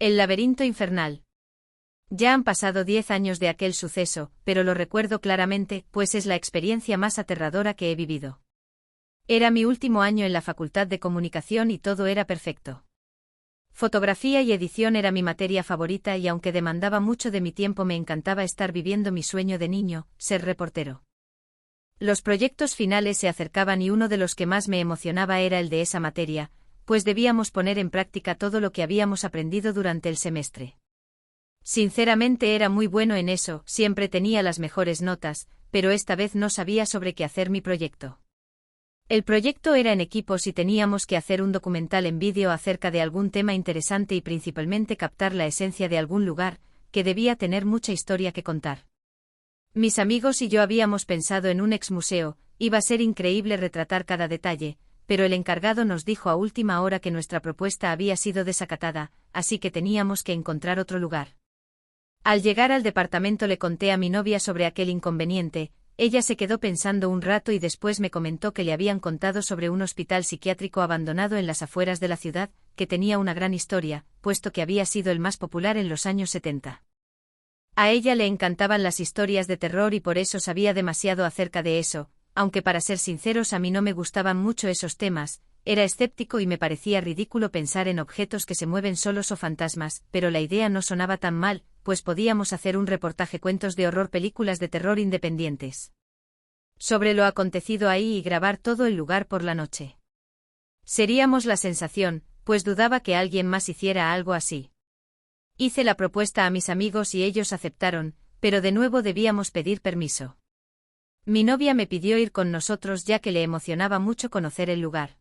El laberinto infernal. Ya han pasado 10 años de aquel suceso, pero lo recuerdo claramente, pues es la experiencia más aterradora que he vivido. Era mi último año en la Facultad de Comunicación y todo era perfecto. Fotografía y edición era mi materia favorita y aunque demandaba mucho de mi tiempo me encantaba estar viviendo mi sueño de niño, ser reportero. Los proyectos finales se acercaban y uno de los que más me emocionaba era el de esa materia, pues debíamos poner en práctica todo lo que habíamos aprendido durante el semestre. Sinceramente era muy bueno en eso, siempre tenía las mejores notas, pero esta vez no sabía sobre qué hacer mi proyecto. El proyecto era en equipos y teníamos que hacer un documental en vídeo acerca de algún tema interesante y principalmente captar la esencia de algún lugar, que debía tener mucha historia que contar. Mis amigos y yo habíamos pensado en un exmuseo, iba a ser increíble retratar cada detalle, pero el encargado nos dijo a última hora que nuestra propuesta había sido desacatada, así que teníamos que encontrar otro lugar. Al llegar al departamento le conté a mi novia sobre aquel inconveniente, ella se quedó pensando un rato y después me comentó que le habían contado sobre un hospital psiquiátrico abandonado en las afueras de la ciudad, que tenía una gran historia, puesto que había sido el más popular en los años 70. A ella le encantaban las historias de terror y por eso sabía demasiado acerca de eso, aunque para ser sinceros a mí no me gustaban mucho esos temas, era escéptico y me parecía ridículo pensar en objetos que se mueven solos o fantasmas, pero la idea no sonaba tan mal, pues podíamos hacer un reportaje cuentos de horror películas de terror independientes sobre lo acontecido ahí y grabar todo el lugar por la noche. Seríamos la sensación, pues dudaba que alguien más hiciera algo así. Hice la propuesta a mis amigos y ellos aceptaron, pero de nuevo debíamos pedir permiso. Mi novia me pidió ir con nosotros ya que le emocionaba mucho conocer el lugar.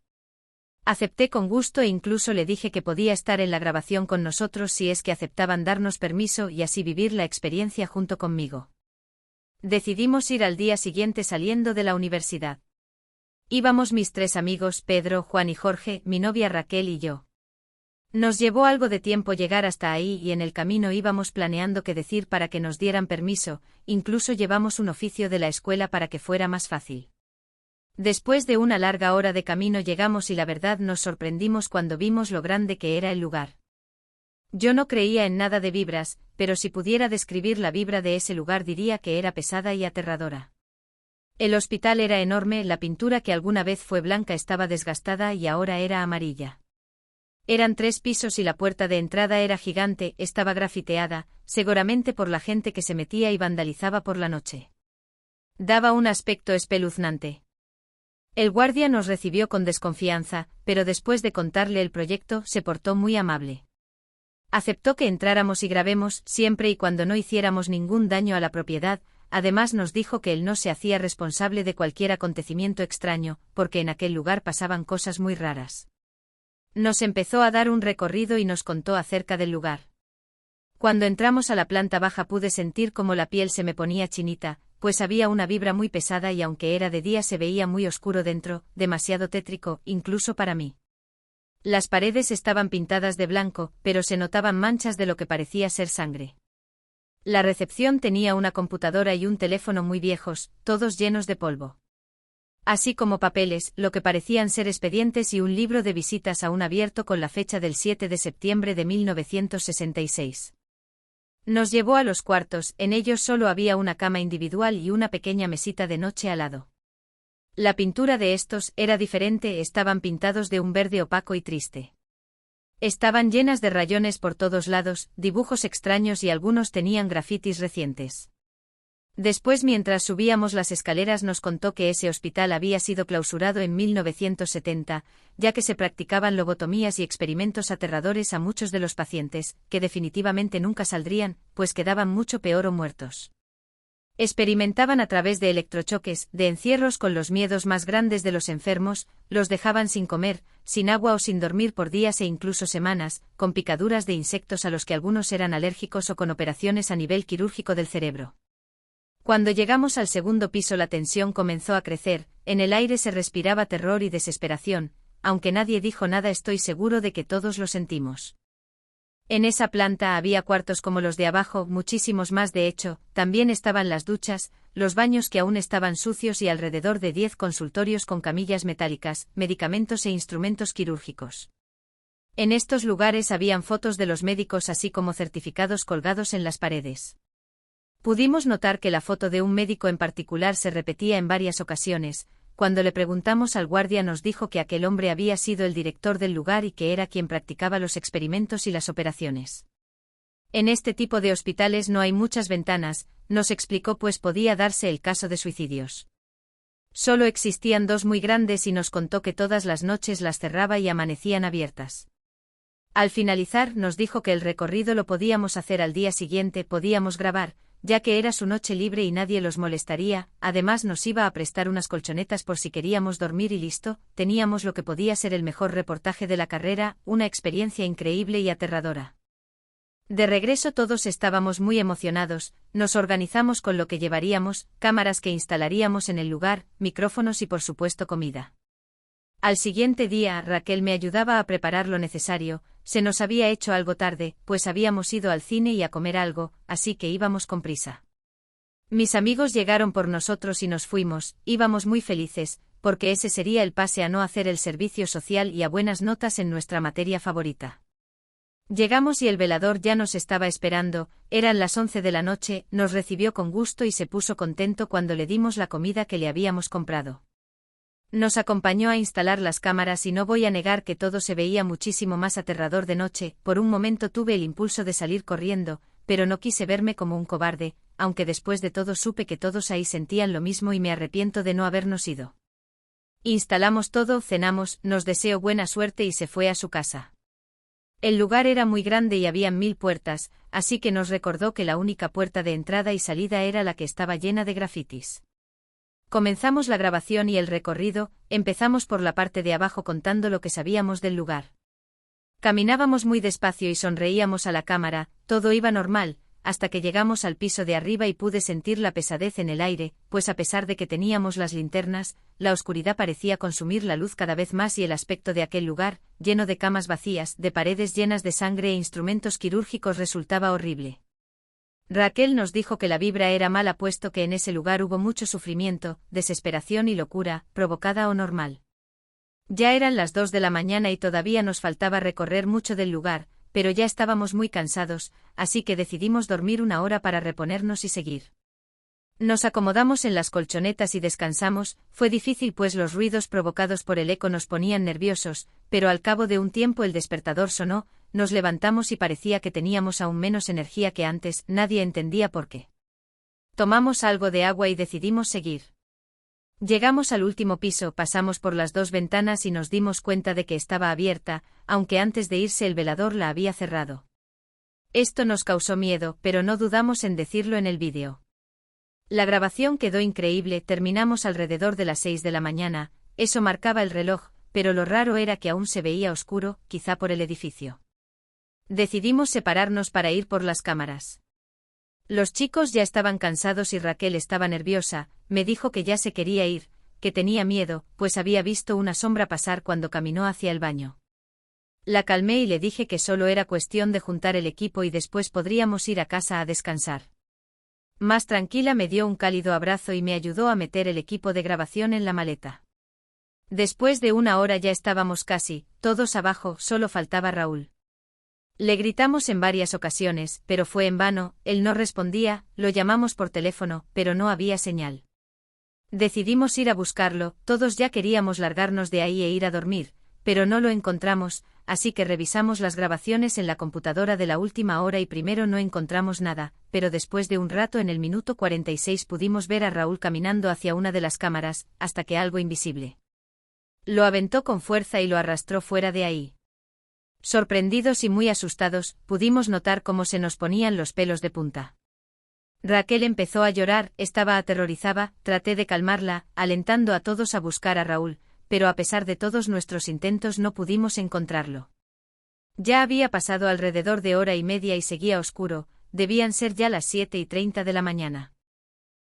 Acepté con gusto e incluso le dije que podía estar en la grabación con nosotros si es que aceptaban darnos permiso y así vivir la experiencia junto conmigo. Decidimos ir al día siguiente saliendo de la universidad. Íbamos mis 3 amigos, Pedro, Juan y Jorge, mi novia Raquel y yo. Nos llevó algo de tiempo llegar hasta ahí y en el camino íbamos planeando qué decir para que nos dieran permiso, incluso llevamos un oficio de la escuela para que fuera más fácil. Después de una larga hora de camino llegamos y la verdad nos sorprendimos cuando vimos lo grande que era el lugar. Yo no creía en nada de vibras, pero si pudiera describir la vibra de ese lugar diría que era pesada y aterradora. El hospital era enorme, la pintura que alguna vez fue blanca estaba desgastada y ahora era amarilla. Eran 3 pisos y la puerta de entrada era gigante, estaba grafiteada, seguramente por la gente que se metía y vandalizaba por la noche. Daba un aspecto espeluznante. El guardia nos recibió con desconfianza, pero después de contarle el proyecto se portó muy amable. Aceptó que entráramos y grabemos siempre y cuando no hiciéramos ningún daño a la propiedad, además nos dijo que él no se hacía responsable de cualquier acontecimiento extraño, porque en aquel lugar pasaban cosas muy raras. Nos empezó a dar un recorrido y nos contó acerca del lugar. Cuando entramos a la planta baja pude sentir cómo la piel se me ponía chinita, pues había una vibra muy pesada y aunque era de día se veía muy oscuro dentro, demasiado tétrico, incluso para mí. Las paredes estaban pintadas de blanco, pero se notaban manchas de lo que parecía ser sangre. La recepción tenía una computadora y un teléfono muy viejos, todos llenos de polvo. Así como papeles, lo que parecían ser expedientes y un libro de visitas aún abierto con la fecha del 7 de septiembre de 1966. Nos llevó a los cuartos, en ellos solo había una cama individual y una pequeña mesita de noche al lado. La pintura de estos era diferente, estaban pintados de un verde opaco y triste. Estaban llenas de rayones por todos lados, dibujos extraños y algunos tenían grafitis recientes. Después, mientras subíamos las escaleras, nos contó que ese hospital había sido clausurado en 1970, ya que se practicaban lobotomías y experimentos aterradores a muchos de los pacientes, que definitivamente nunca saldrían, pues quedaban mucho peor o muertos. Experimentaban a través de electrochoques, de encierros con los miedos más grandes de los enfermos, los dejaban sin comer, sin agua o sin dormir por días e incluso semanas, con picaduras de insectos a los que algunos eran alérgicos o con operaciones a nivel quirúrgico del cerebro. Cuando llegamos al segundo piso la tensión comenzó a crecer, en el aire se respiraba terror y desesperación, aunque nadie dijo nada estoy seguro de que todos lo sentimos. En esa planta había cuartos como los de abajo, muchísimos más de hecho, también estaban las duchas, los baños que aún estaban sucios y alrededor de 10 consultorios con camillas metálicas, medicamentos e instrumentos quirúrgicos. En estos lugares habían fotos de los médicos así como certificados colgados en las paredes. Pudimos notar que la foto de un médico en particular se repetía en varias ocasiones. Cuando le preguntamos al guardia nos dijo que aquel hombre había sido el director del lugar y que era quien practicaba los experimentos y las operaciones. En este tipo de hospitales no hay muchas ventanas, nos explicó, pues podía darse el caso de suicidios. Solo existían 2 muy grandes y nos contó que todas las noches las cerraba y amanecían abiertas. Al finalizar nos dijo que el recorrido lo podíamos hacer al día siguiente, podíamos grabar, ya que era su noche libre y nadie los molestaría, además nos iba a prestar unas colchonetas por si queríamos dormir y listo, teníamos lo que podía ser el mejor reportaje de la carrera, una experiencia increíble y aterradora. De regreso todos estábamos muy emocionados, nos organizamos con lo que llevaríamos, cámaras que instalaríamos en el lugar, micrófonos y por supuesto comida. Al siguiente día Raquel me ayudaba a preparar lo necesario, se nos había hecho algo tarde, pues habíamos ido al cine y a comer algo, así que íbamos con prisa. Mis amigos llegaron por nosotros y nos fuimos, íbamos muy felices, porque ese sería el pase a no hacer el servicio social y a buenas notas en nuestra materia favorita. Llegamos y el velador ya nos estaba esperando, eran las 11 de la noche, nos recibió con gusto y se puso contento cuando le dimos la comida que le habíamos comprado. Nos acompañó a instalar las cámaras y no voy a negar que todo se veía muchísimo más aterrador de noche, por un momento tuve el impulso de salir corriendo, pero no quise verme como un cobarde, aunque después de todo supe que todos ahí sentían lo mismo y me arrepiento de no habernos ido. Instalamos todo, cenamos, nos deseó buena suerte y se fue a su casa. El lugar era muy grande y habían 1000 puertas, así que nos recordó que la única puerta de entrada y salida era la que estaba llena de grafitis. Comenzamos la grabación y el recorrido, empezamos por la parte de abajo contando lo que sabíamos del lugar. Caminábamos muy despacio y sonreíamos a la cámara, todo iba normal, hasta que llegamos al piso de arriba y pude sentir la pesadez en el aire, pues a pesar de que teníamos las linternas, la oscuridad parecía consumir la luz cada vez más y el aspecto de aquel lugar, lleno de camas vacías, de paredes llenas de sangre e instrumentos quirúrgicos resultaba horrible. Raquel nos dijo que la vibra era mala puesto que en ese lugar hubo mucho sufrimiento, desesperación y locura, provocada o normal. Ya eran las 2 de la mañana y todavía nos faltaba recorrer mucho del lugar, pero ya estábamos muy cansados, así que decidimos dormir 1 hora para reponernos y seguir. Nos acomodamos en las colchonetas y descansamos, fue difícil pues los ruidos provocados por el eco nos ponían nerviosos, pero al cabo de un tiempo el despertador sonó, nos levantamos y parecía que teníamos aún menos energía que antes, nadie entendía por qué. Tomamos algo de agua y decidimos seguir. Llegamos al último piso, pasamos por las 2 ventanas y nos dimos cuenta de que estaba abierta, aunque antes de irse el velador la había cerrado. Esto nos causó miedo, pero no dudamos en decirlo en el vídeo. La grabación quedó increíble, terminamos alrededor de las 6 de la mañana, eso marcaba el reloj, pero lo raro era que aún se veía oscuro, quizá por el edificio. Decidimos separarnos para ir por las cámaras. Los chicos ya estaban cansados y Raquel estaba nerviosa, me dijo que ya se quería ir, que tenía miedo, pues había visto una sombra pasar cuando caminó hacia el baño. La calmé y le dije que solo era cuestión de juntar el equipo y después podríamos ir a casa a descansar. Más tranquila me dio un cálido abrazo y me ayudó a meter el equipo de grabación en la maleta. Después de 1 hora ya estábamos casi, todos abajo, solo faltaba Raúl. Le gritamos en varias ocasiones, pero fue en vano, él no respondía, lo llamamos por teléfono, pero no había señal. Decidimos ir a buscarlo, todos ya queríamos largarnos de ahí e ir a dormir, pero no lo encontramos, así que revisamos las grabaciones en la computadora de la última hora y primero no encontramos nada, pero después de un rato en el minuto 46 pudimos ver a Raúl caminando hacia una de las cámaras, hasta que algo invisible lo aventó con fuerza y lo arrastró fuera de ahí. Sorprendidos y muy asustados, pudimos notar cómo se nos ponían los pelos de punta. Raquel empezó a llorar, estaba aterrorizada, traté de calmarla, alentando a todos a buscar a Raúl, pero a pesar de todos nuestros intentos no pudimos encontrarlo. Ya había pasado alrededor de 1 hora y media y seguía oscuro, debían ser ya las 7:30 de la mañana.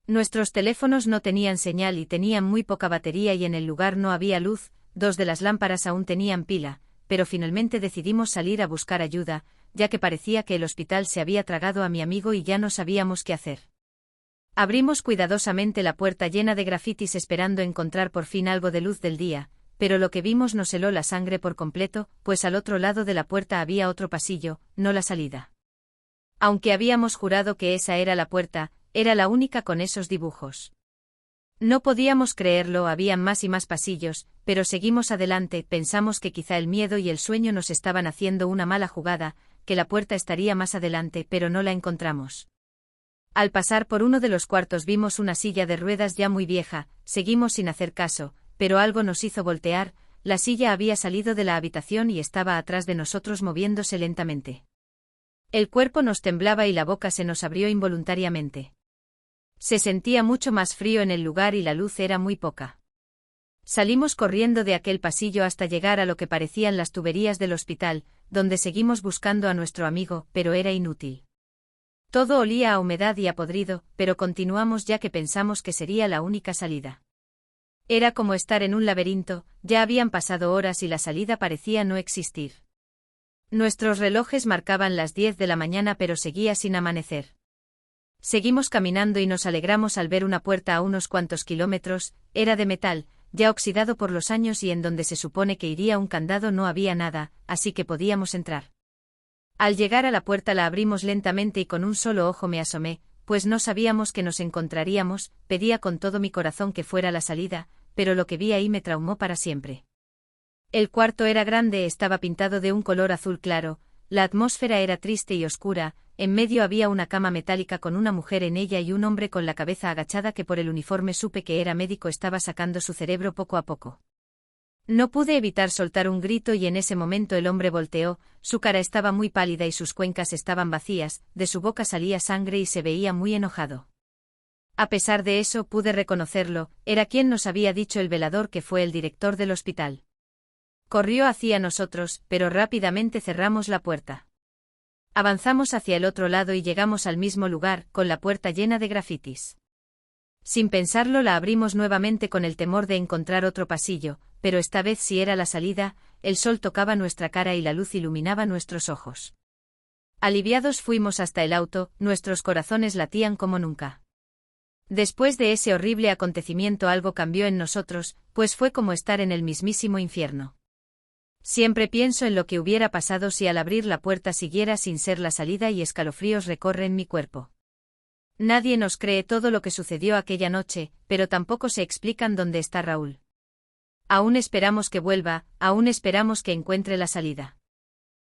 Nuestros teléfonos no tenían señal y tenían muy poca batería y en el lugar no había luz, 2 de las lámparas aún tenían pila, pero finalmente decidimos salir a buscar ayuda, ya que parecía que el hospital se había tragado a mi amigo y ya no sabíamos qué hacer. Abrimos cuidadosamente la puerta llena de grafitis esperando encontrar por fin algo de luz del día, pero lo que vimos nos heló la sangre por completo, pues al otro lado de la puerta había otro pasillo, no la salida. Aunque habíamos jurado que esa era la puerta, era la única con esos dibujos. No podíamos creerlo, habían más y más pasillos, pero seguimos adelante, pensamos que quizá el miedo y el sueño nos estaban haciendo una mala jugada, que la puerta estaría más adelante, pero no la encontramos. Al pasar por uno de los cuartos vimos una silla de ruedas ya muy vieja, seguimos sin hacer caso, pero algo nos hizo voltear, la silla había salido de la habitación y estaba atrás de nosotros moviéndose lentamente. El cuerpo nos temblaba y la boca se nos abrió involuntariamente. Se sentía mucho más frío en el lugar y la luz era muy poca. Salimos corriendo de aquel pasillo hasta llegar a lo que parecían las tuberías del hospital, donde seguimos buscando a nuestro amigo, pero era inútil. Todo olía a humedad y a podrido, pero continuamos ya que pensamos que sería la única salida. Era como estar en un laberinto, ya habían pasado horas y la salida parecía no existir. Nuestros relojes marcaban las 10 de la mañana pero seguía sin amanecer. Seguimos caminando y nos alegramos al ver una puerta a unos cuantos kilómetros, era de metal, ya oxidado por los años y en donde se supone que iría un candado no había nada, así que podíamos entrar. Al llegar a la puerta la abrimos lentamente y con un solo ojo me asomé, pues no sabíamos que nos encontraríamos, pedía con todo mi corazón que fuera la salida, pero lo que vi ahí me traumó para siempre. El cuarto era grande, estaba pintado de un color azul claro, la atmósfera era triste y oscura, en medio había una cama metálica con una mujer en ella y un hombre con la cabeza agachada que por el uniforme supe que era médico, estaba sacando su cerebro poco a poco. No pude evitar soltar un grito y en ese momento el hombre volteó, su cara estaba muy pálida y sus cuencas estaban vacías, de su boca salía sangre y se veía muy enojado. A pesar de eso pude reconocerlo, era quien nos había dicho el velador que fue el director del hospital. Corrió hacia nosotros, pero rápidamente cerramos la puerta. Avanzamos hacia el otro lado y llegamos al mismo lugar, con la puerta llena de grafitis. Sin pensarlo la abrimos nuevamente con el temor de encontrar otro pasillo, pero esta vez sí era la salida, el sol tocaba nuestra cara y la luz iluminaba nuestros ojos. Aliviados fuimos hasta el auto, nuestros corazones latían como nunca. Después de ese horrible acontecimiento algo cambió en nosotros, pues fue como estar en el mismísimo infierno. Siempre pienso en lo que hubiera pasado si al abrir la puerta siguiera sin ser la salida y escalofríos recorren mi cuerpo. Nadie nos cree todo lo que sucedió aquella noche, pero tampoco se explican dónde está Raúl. Aún esperamos que vuelva, aún esperamos que encuentre la salida.